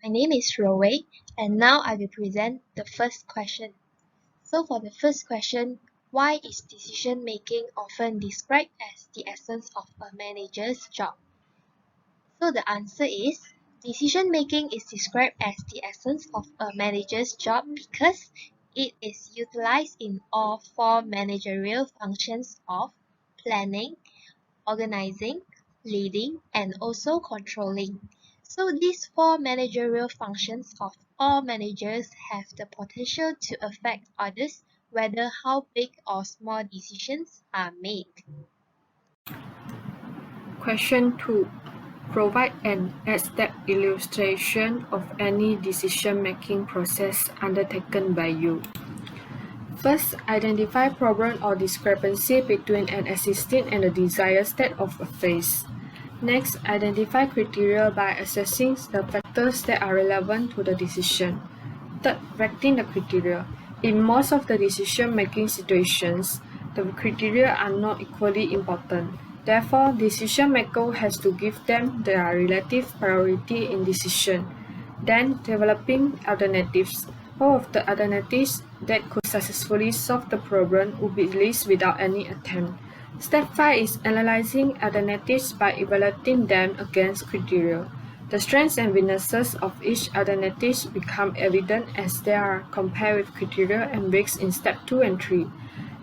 My name is Rowei, and now I will present the first question. So for the first question, why is decision making often described as the essence of a manager's job? So the answer is decision making is described as the essence of a manager's job because it is utilized in all four managerial functions of planning, organizing, leading, and also controlling. So these four managerial functions of all managers have the potential to affect others whether how big or small decisions are made. Question 2. Provide an step illustration of any decision-making process undertaken by you. First, identify problem or discrepancy between an existing and the desired state of affairs. Next, identify criteria by assessing the factors that are relevant to the decision. Third, rating the criteria. In most of the decision-making situations, the criteria are not equally important. Therefore, decision maker has to give them their relative priority in decision. Then, developing alternatives. All of the alternatives that could successfully solve the problem would be listed without any attempt. Step 5 is analyzing alternatives by evaluating them against criteria. The strengths and weaknesses of each alternative become evident as they are compared with criteria and risks in step 2 and 3.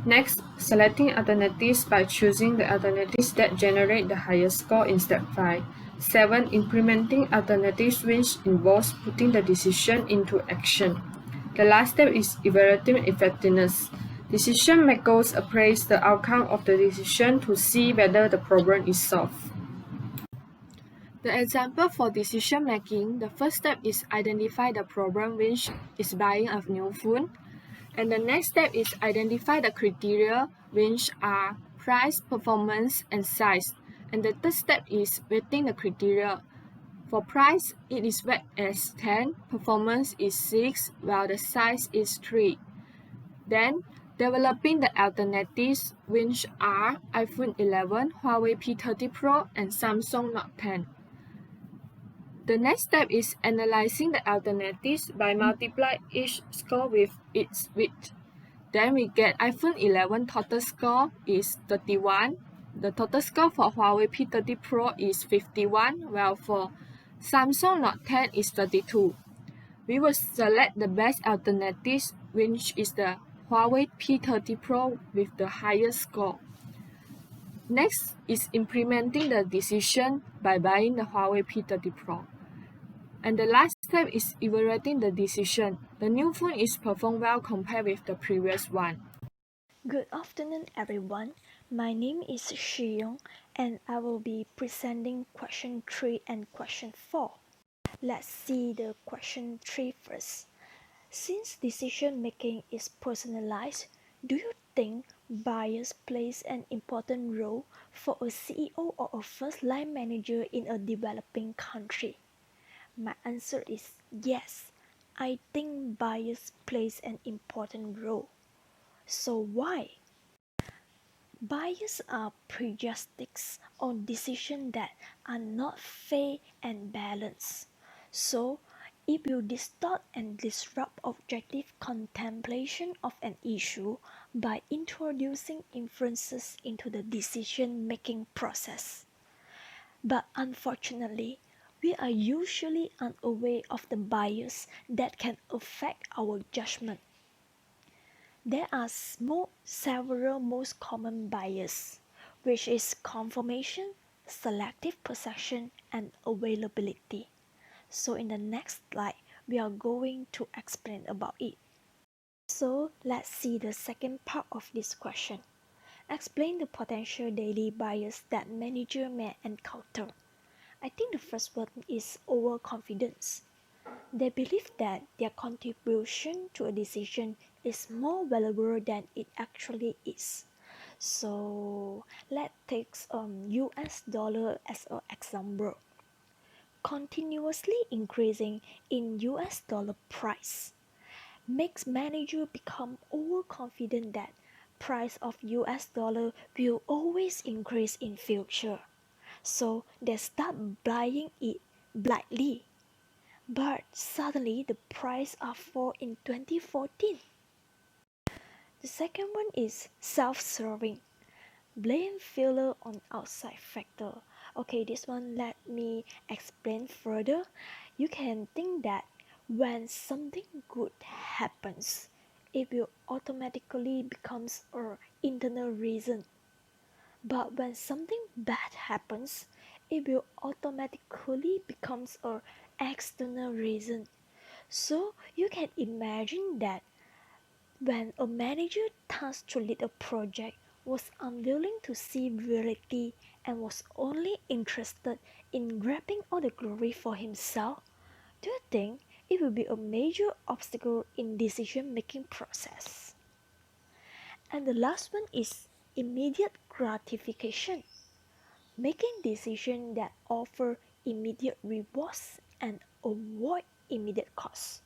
Next, selecting alternatives by choosing the alternatives that generate the highest score in step 5. 7. Implementing alternatives which involves putting the decision into action. The last step is evaluating effectiveness. Decision makers appraise the outcome of the decision to see whether the problem is solved. The example for decision making, the first step is identify the problem which is buying a new phone. And the next step is identify the criteria which are price, performance, and size. And the third step is weighting the criteria. For price, it is weighted as 10, performance is 6, while the size is 3. Then, developing the alternatives which are iPhone 11, Huawei P30 Pro, and Samsung Note 10. The next step is analyzing the alternatives by multiply each score with its weight. Then we get iPhone 11 total score is 31. The total score for Huawei P30 Pro is 51, while for Samsung Note 10 is 32. We will select the best alternatives, which is the Huawei P30 Pro with the highest score. Next is implementing the decision by buying the Huawei P30 Pro. And the last step is evaluating the decision. The new phone is performed well compared with the previous one. Good afternoon, everyone. My name is Shiyong, and I will be presenting question 3 and question 4. Let's see the question 3 first. Since decision making is personalized, do you think bias plays an important role for a CEO or a first line manager in a developing country? My answer is yes. I think bias plays an important role. So why? Bias are prejudices on decisions that are not fair and balanced. So, if you distort and disrupt objective contemplation of an issue by introducing inferences into the decision making process. But unfortunately, we are usually unaware of the bias that can affect our judgment. There are several most common biases, which is confirmation, selective perception, and availability. So in the next slide, we are going to explain about it. So let's see the second part of this question. Explain the potential daily bias that manager may encounter. I think the first one is overconfidence. They believe that their contribution to a decision is more valuable than it actually is. So let's take US dollar as an example. Continuously increasing in US dollar price makes manager become overconfident that price of US dollar will always increase in future. So they start buying it blindly. but suddenly the price are fall in 2014. The second one is self-serving. Blame failure on outside factor. Okay, this one let me explain further. You can think that when something good happens, it will automatically becomes an internal reason. But when something bad happens, it will automatically becomes an external reason. So you can imagine that when a manager tasked to lead a project was unwilling to see reality and was only interested in grabbing all the glory for himself, do you think it will be a major obstacle in decision-making process? And the last one is immediate gratification, making decisions that offer immediate rewards and avoid immediate costs.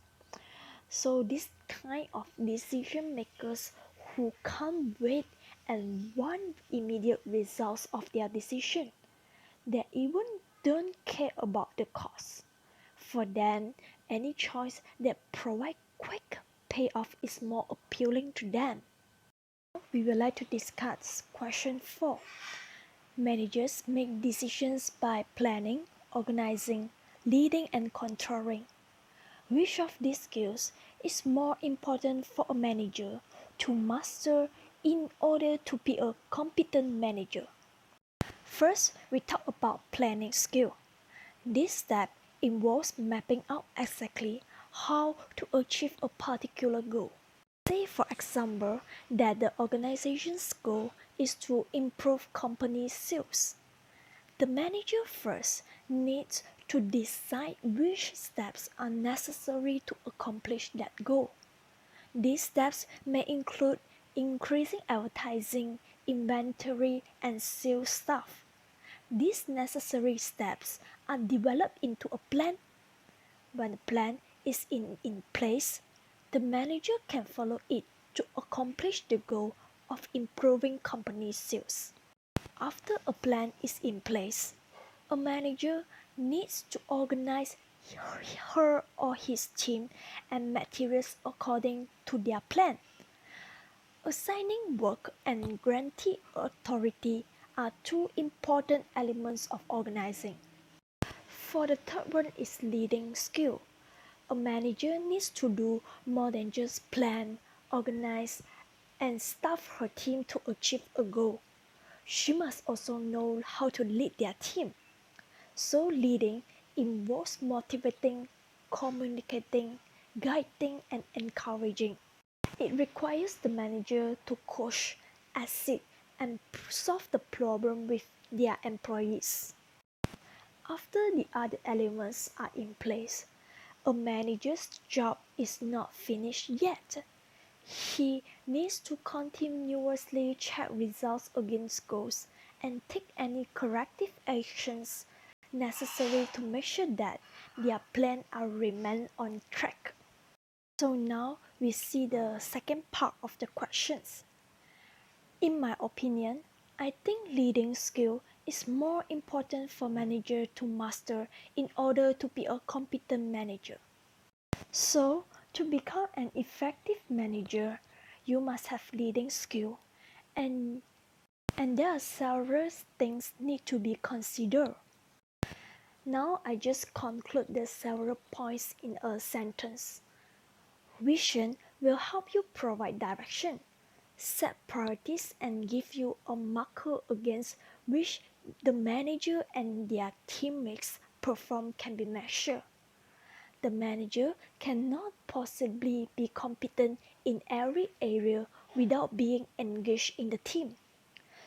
So this kind of decision makers who can't wait and want immediate results of their decision, they even don't care about the cost. For them, any choice that provide quick payoff is more appealing to them. We would like to discuss question 4. Managers make decisions by planning, organizing, leading and controlling. Which of these skills is more important for a manager to master in order to be a competent manager? First, we talk about planning skill. This step involves mapping out exactly how to achieve a particular goal. Say for example that the organization's goal is to improve company sales. The manager first needs to decide which steps are necessary to accomplish that goal. These steps may include increasing advertising, inventory, and sales staff. These necessary steps are developed into a plan. When the plan is in place, the manager can follow it to accomplish the goal of improving company sales. After a plan is in place, a manager needs to organize her or his team and materials according to their plan. Assigning work and granting authority are two important elements of organizing. For the third one is leading skill. A manager needs to do more than just plan, organize, and staff her team to achieve a goal. She must also know how to lead their team. So leading involves motivating, communicating, guiding, and encouraging. It requires the manager to coach, assist, and solve the problem with their employees. After the other elements are in place, a manager's job is not finished yet. He needs to continuously check results against goals and take any corrective actions necessary to make sure that their plans are remain on track. So now we see the second part of the questions. In my opinion, I think leading skill is more important for manager to master in order to be a competent manager. So, to become an effective manager, you must have leading skill and there are several things need to be considered. Now I just conclude the several points in a sentence. Vision will help you provide direction, set priorities and give you a marker against which the manager and their teammates perform can be measured. The manager cannot possibly be competent in every area without being engaged in the team.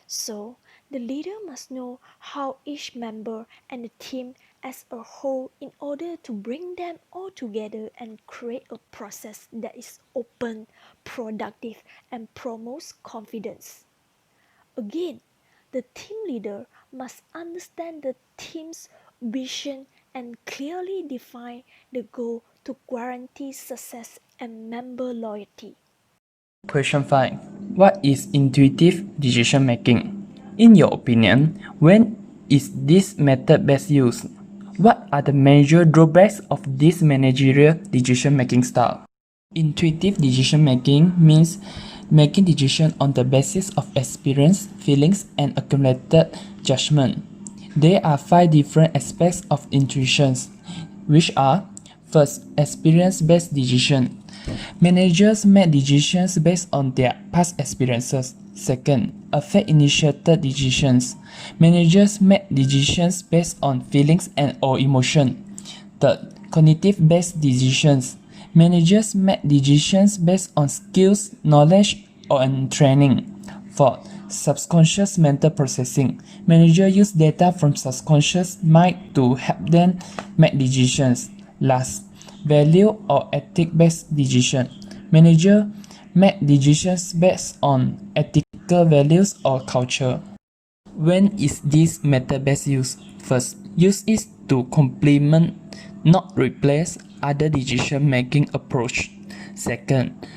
So, the leader must know how each member and the team as a whole in order to bring them all together and create a process that is open, productive, and promotes confidence. Again, the team leader must understand the team's vision and clearly define the goal to guarantee success and member loyalty. Question 5. What is intuitive decision making? In your opinion, when is this method best used? What are the major drawbacks of this managerial decision-making style? Intuitive decision-making means making decisions on the basis of experience, feelings, and accumulated judgment. There are 5 different aspects of intuitions, which are: first, experience-based decision. Managers make decisions based on their past experiences. Second, affect-initiated decisions. Managers make decisions based on feelings and or emotion. Third, cognitive-based decisions. Managers make decisions based on skills, knowledge, and training. Fourth, subconscious mental processing. Managers use data from subconscious mind to help them make decisions. Last, value or ethic-based decision. Manager make decisions based on ethical values or culture. When is this method best used? First, use it to complement, not replace, other decision-making approach. Second,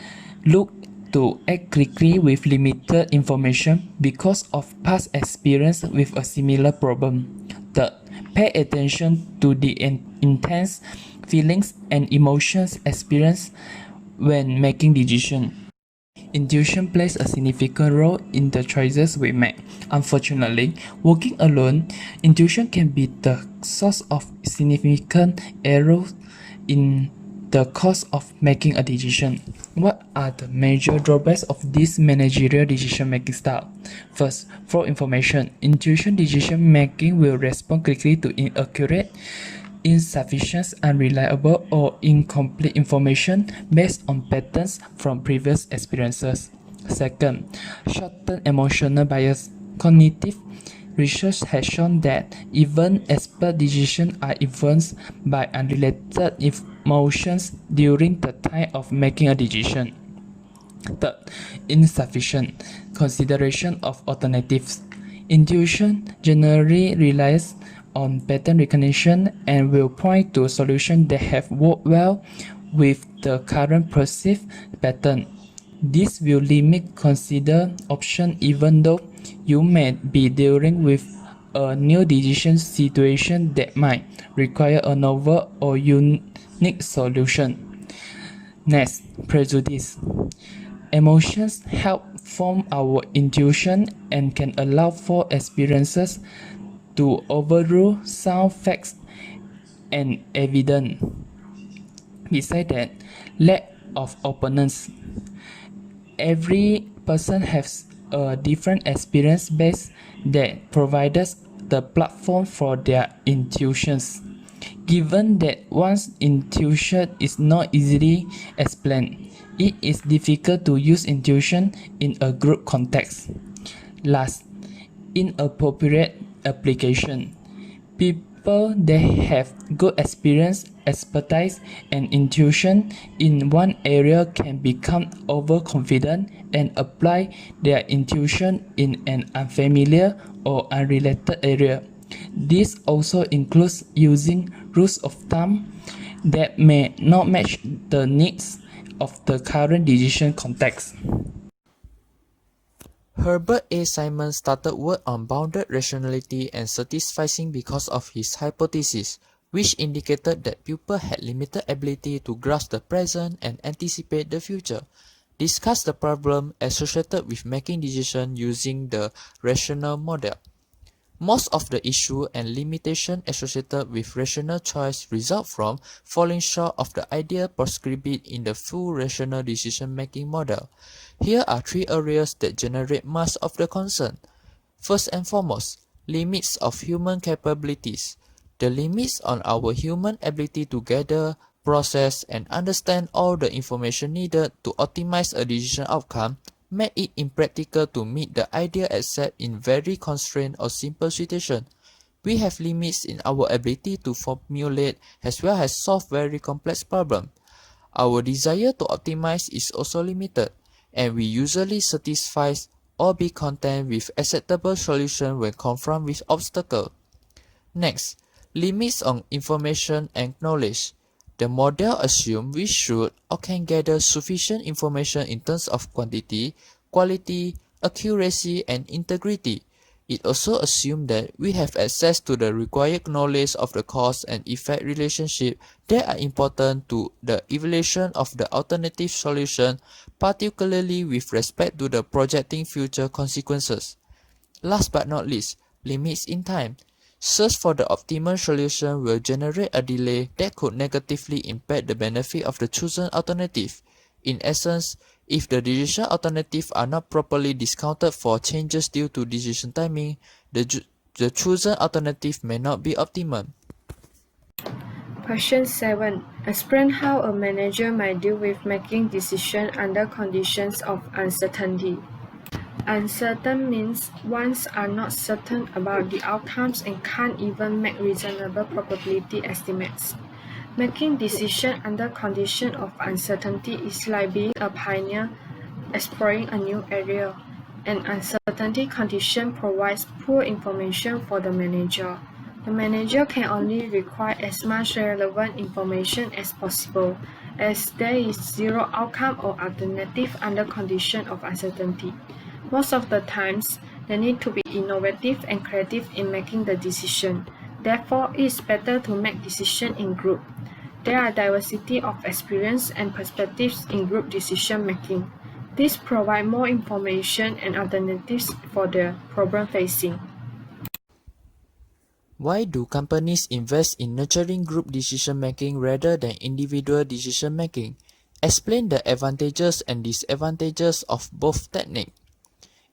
look to act quickly with limited information because of past experience with a similar problem. Third, pay attention to the intense feelings and emotions experienced when making decisions. Intuition plays a significant role in the choices we make. Unfortunately, working alone, intuition can be the source of significant errors in the course of making a decision. What are the major drawbacks of this managerial decision-making style? First, fraud information. Intuition decision-making will respond quickly to inaccurate, insufficient, unreliable, or incomplete information based on patterns from previous experiences. Second, short-term emotional bias. Cognitive research has shown that even expert decisions are influenced by unrelated emotions during the time of making a decision. Third, insufficient consideration of alternatives. Intuition generally relies on pattern recognition and will point to solutions that have worked well with the current perceived pattern. This will limit consider options even though you may be dealing with a new decision situation that might require a novel or unique solution. Next, prejudice. Emotions help form our intuition and can allow for experiences to overrule sound facts and evidence. Besides that, lack of openness. Every person has a different experience base that provides the platform for their intuitions. Given that one's intuition is not easily explained, it is difficult to use intuition in a group context. Last, inappropriate application. People that have good experience, expertise, and intuition in one area can become overconfident and apply their intuition in an unfamiliar or unrelated area. This also includes using rules of thumb that may not match the needs of the current decision context. Herbert A. Simon started work on bounded rationality and satisficing because of his hypothesis, which indicated that people had limited ability to grasp the present and anticipate the future. Discuss the problem associated with making decisions using the rational model. Most of the issue and limitation associated with rational choice result from falling short of the ideal prescribed in the full rational decision-making model. Here are 3 areas that generate much of the concern. First and foremost, limits of human capabilities. The limits on our human ability to gather, process, and understand all the information needed to optimize a decision outcome make it impractical to meet the ideal except in very constrained or simple situations. We have limits in our ability to formulate as well as solve very complex problems. Our desire to optimize is also limited, and we usually satisfy or be content with acceptable solutions when confronted with obstacles. Next, limits on information and knowledge. The model assumes we should or can gather sufficient information in terms of quantity, quality, accuracy, and integrity. It also assumes that we have access to the required knowledge of the cause and effect relationship that are important to the evaluation of the alternative solution, particularly with respect to the projecting future consequences. Last but not least, limits in time. Search for the optimal solution will generate a delay that could negatively impact the benefit of the chosen alternative. In essence, if the decision alternatives are not properly discounted for changes due to decision timing, the chosen alternative may not be optimal. Question 7. Explain how a manager might deal with making decisions under conditions of uncertainty. Uncertain means ones are not certain about the outcomes and can't even make reasonable probability estimates. Making decisions under conditions of uncertainty is like being a pioneer exploring a new area. An uncertainty condition provides poor information for the manager. The manager can only require as much relevant information as possible, as there is zero outcome or alternative under condition of uncertainty. Most of the times, they need to be innovative and creative in making the decision. Therefore, it is better to make decisions in group. There are diversity of experience and perspectives in group decision making. This provides more information and alternatives for the problem facing. Why do companies invest in nurturing group decision making rather than individual decision making? Explain the advantages and disadvantages of both techniques.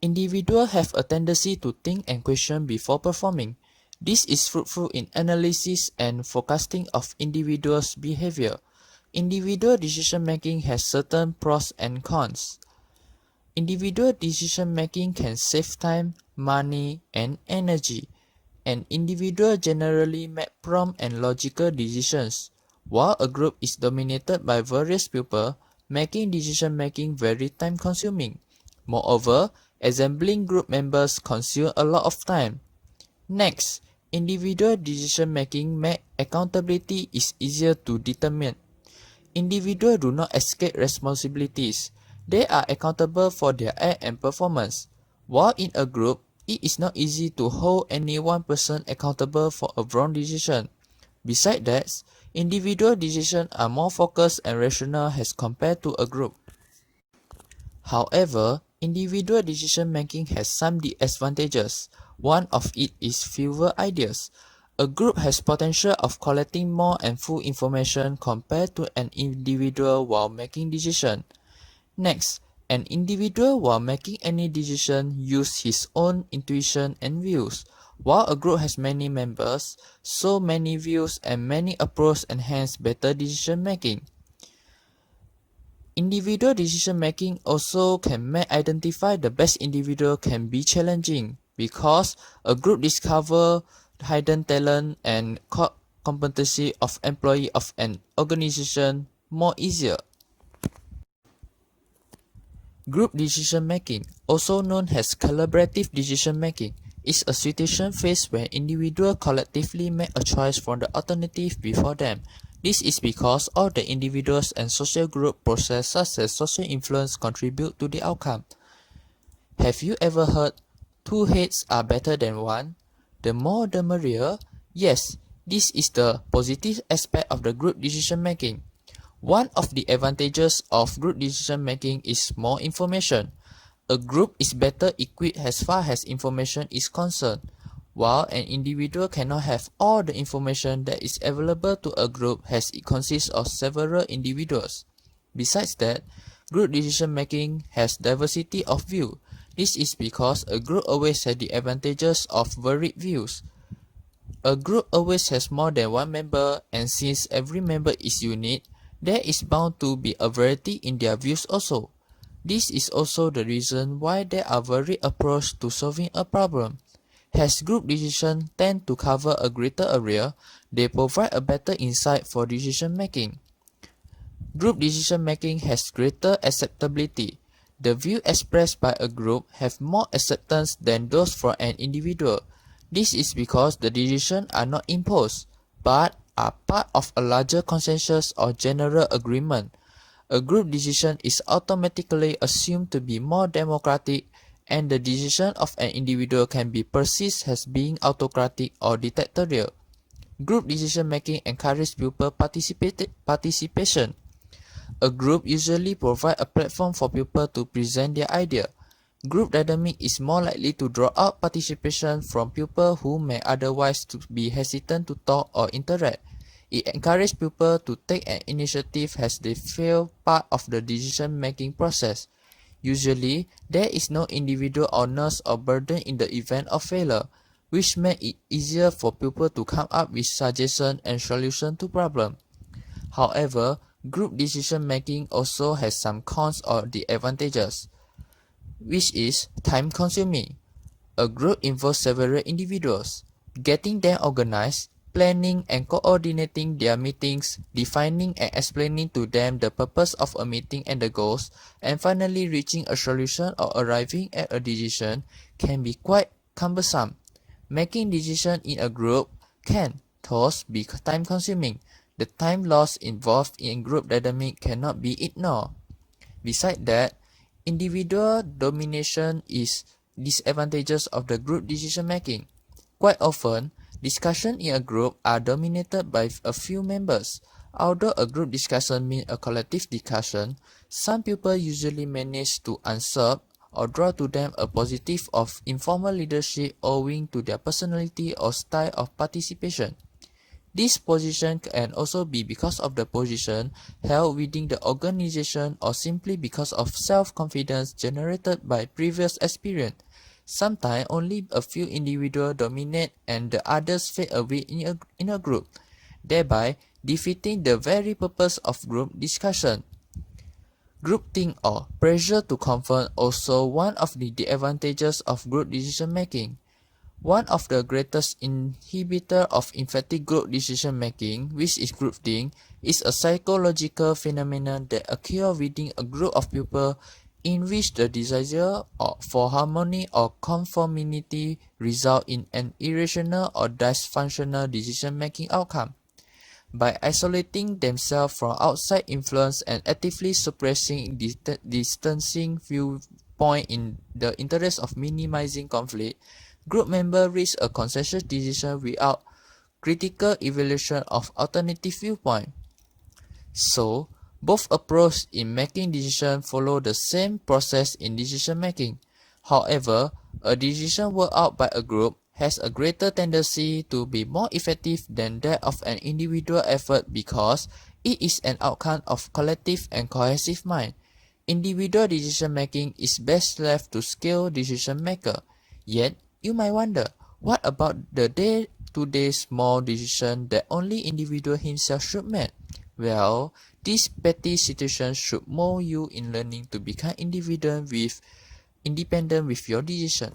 Individuals have a tendency to think and question before performing. This is fruitful in analysis and forecasting of individuals' behavior. Individual decision making has certain pros and cons. Individual decision making can save time, money, and energy. An individual generally make prompt and logical decisions, while a group is dominated by various people, making decision making very time consuming. Moreover, assembling group members consume a lot of time. Next, individual decision making make accountability is easier to determine. Individuals do not escape responsibilities. They are accountable for their act and performance. While in a group, it is not easy to hold any one person accountable for a wrong decision. Besides that, individual decisions are more focused and rational as compared to a group. However, individual decision making has some disadvantages. One of it is fewer ideas. A group has potential of collecting more and full information compared to an individual while making decision. Next, an individual while making any decision use his own intuition and views, while a group has many members, so many views and many approaches and hence better decision making. Individual decision making also can make identify the best individual can be challenging because a group discover hidden talent and competency of employee of an organization more easier. Group decision making, also known as collaborative decision making, is a situation faced where individuals collectively make a choice from the alternative before them. This is because all the individuals and social group process such as social influence contribute to the outcome. Have you ever heard, 2 heads are better than 1? The more the merrier? Yes, this is the positive aspect of the group decision making. One of the advantages of group decision making is more information. A group is better equipped as far as information is concerned, while an individual cannot have all the information that is available to a group as it consists of several individuals. Besides that, group decision making has diversity of view. This is because a group always has the advantages of varied views. A group always has more than one member, and since every member is unique, there is bound to be a variety in their views also. This is also the reason why there are varied approaches to solving a problem. As group decisions tend to cover a greater area, they provide a better insight for decision making. Group decision making has greater acceptability. The views expressed by a group have more acceptance than those for an individual. This is because the decisions are not imposed, but are part of a larger consensus or general agreement. A group decision is automatically assumed to be more democratic and the decision of an individual can be perceived as being autocratic or dictatorial. Group decision-making encourages pupil participation. A group usually provides a platform for people to present their idea. Group dynamic is more likely to draw out participation from people who may otherwise be hesitant to talk or interact. It encourages people to take an initiative as they feel part of the decision-making process. Usually, there is no individual onus or burden in the event of failure, which makes it easier for people to come up with suggestions and solutions to problems. However, group decision-making also has some cons or disadvantages, which is time-consuming. A group involves several individuals. Getting them organized, planning and coordinating their meetings, defining and explaining to them the purpose of a meeting and the goals, and finally reaching a solution or arriving at a decision can be quite cumbersome. Making decisions in a group can, thus, be time-consuming. The time loss involved in group dynamic cannot be ignored. Besides that, individual domination is disadvantages of the group decision-making. Quite often, discussions in a group are dominated by a few members. Although a group discussion means a collective discussion, some people usually manage to usurp or draw to them a positive of informal leadership owing to their personality or style of participation. This position can also be because of the position held within the organization or simply because of self-confidence generated by previous experience. Sometimes only a few individuals dominate and the others fade away in a group, thereby defeating the very purpose of group discussion. Groupthink or pressure to conform also one of the advantages of group decision-making. One of the greatest inhibitor of effective group decision-making, which is groupthink, is a psychological phenomenon that occurs within a group of people in which the desire for harmony or conformity result in an irrational or dysfunctional decision-making outcome. By isolating themselves from outside influence and actively suppressing distancing viewpoint in the interest of minimizing conflict, group members reach a consensus decision without critical evaluation of alternative viewpoint. So, both approaches in making decisions follow the same process in decision making. However, a decision worked out by a group has a greater tendency to be more effective than that of an individual effort because it is an outcome of collective and cohesive mind. Individual decision making is best left to skilled decision maker. Yet, you might wonder, what about the day-to-day small decision that only individual himself should make? Well, these petty situations should mold you in learning to become independent with your decision.